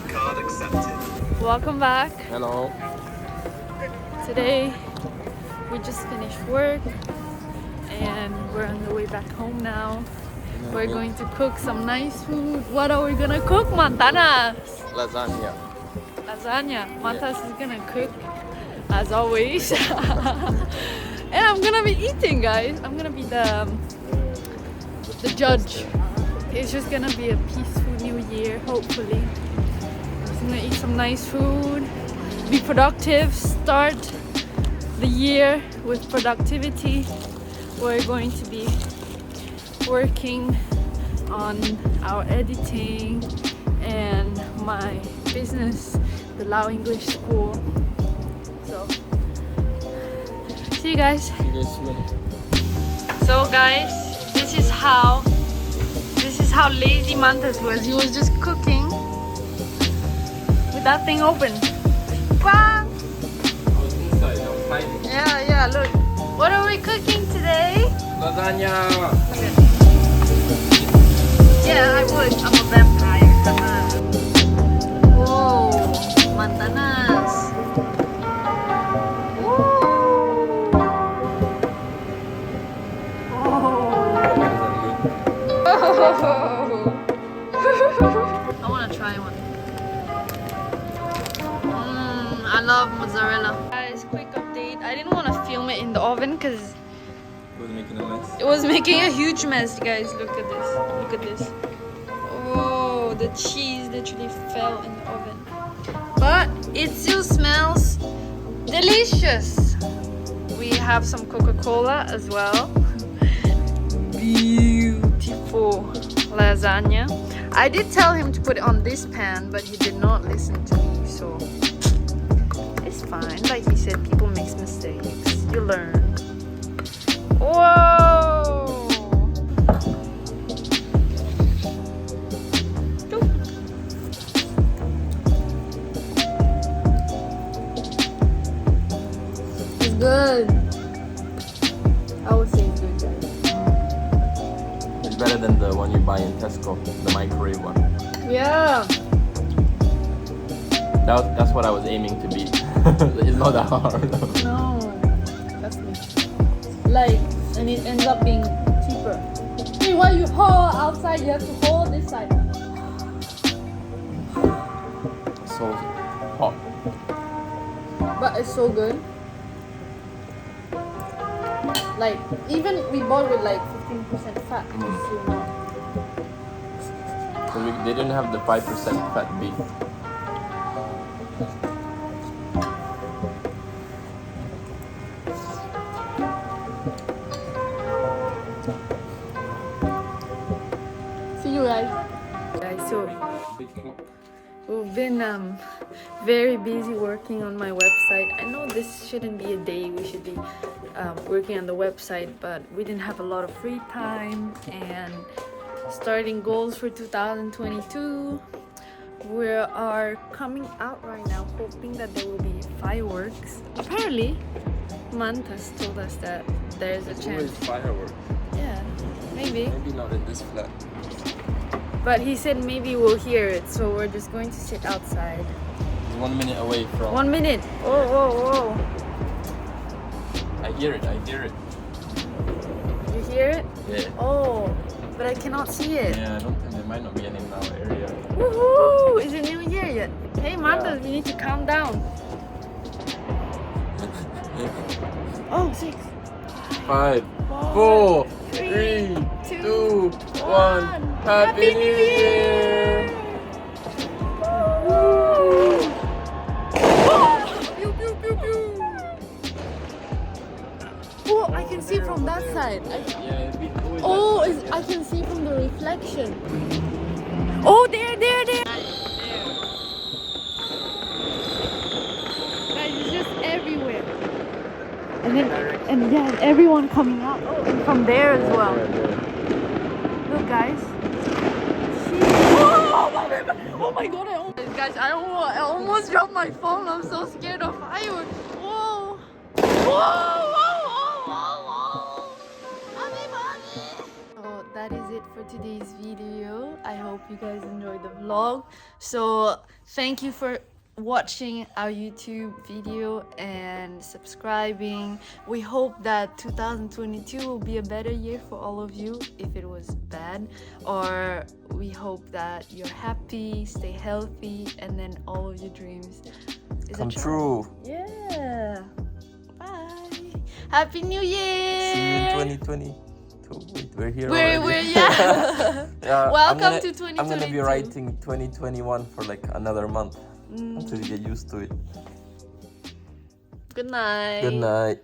Card accepted. Welcome back. Hello. Today we just finished work and we're on the way back home now. We're going to cook some nice food. What are we gonna cook, Mantanas? Lasagna. Lasagna. Mantas is gonna cook as always. And I'm gonna be eating, guys. I'm gonna be the judge. It's just gonna be a peaceful new year, hopefully. Just gonna eat some nice food, be productive, start the year with productivity. We're going to be working on our editing and my business, the Lao English School. So, see you guys. See you guys soon. So guys, this is how lazy Mantas was. He was just cooking with that thing open. Bang! I was inside, I was hiding. Yeah, look. What are we cooking today? Lasagna! Okay. Yeah, I would. I'm a vampire. Whoa, Mantanas. I want to try one. I love mozzarella. Guys, quick update. I didn't want to film it in the oven because It was making a mess. it was making a huge mess, guys. Look at this. Look at this. Oh, the cheese literally fell in the oven. But it still smells delicious. We have some Coca-Cola as well. Beautiful lasagna. I did tell him to put it on this pan, but he did not listen to me, so it's fine. Like he said, people make mistakes. You learn. Whoa! It's good. I would say it's good, guys. It's better than the one you buy in Tesco, the microwave one. Yeah. That's what I was aiming to be. It's not that hard. No. That's me. Like, and it ends up being cheaper. See, while you haul outside, you have to hold this side. So hot. But it's so good. Like, even we bought with like 15% fat. It's still not. So they didn't have the 5% fat beef. See you guys. Guys, so we've been very busy working on my website. I know this shouldn't be a day we should be working on the website, but we didn't have a lot of free time and starting goals for 2022. We are coming out right now hoping that there will be fireworks. Apparently, Mantas told us that there's a chance. Fireworks. Yeah, maybe. Maybe not in this flat. But he said maybe we'll hear it, so we're just going to sit outside. It's 1 minute away from. 1 minute. Oh. I hear it. You hear it? Yeah. Oh, but I cannot see it. Yeah, I don't think there might not be any in our area. Woohoo! Is it New Year yet? Hey, Mantas, you need to calm down. Oh, 6. 5, 4, 3, 2, 1. Happy New Year! Pew, pew, pew, pew. Oh, I can see from that side. Yeah, Oh, I can see from the reflection. Oh, there. Guys, it's just everywhere. And yeah, everyone coming out. Oh, and from there as well. Look, guys. Oh my god! Guys, I almost dropped my phone. I'm so scared of fireworks. Whoa! So that is it for today's video. I hope you guys enjoyed the vlog. So Thank you for watching our YouTube video and subscribing. We hope that 2022 will be a better year for all of you if it was bad, or we hope that you're happy, stay healthy, and then all of your dreams Come true. Yeah. Bye. Happy New Year. See you in 2022. Wait, we're here We're already. yeah. Welcome to 2022. I'm gonna be writing 2021 for like another month until you get used to it. Good night. Good night.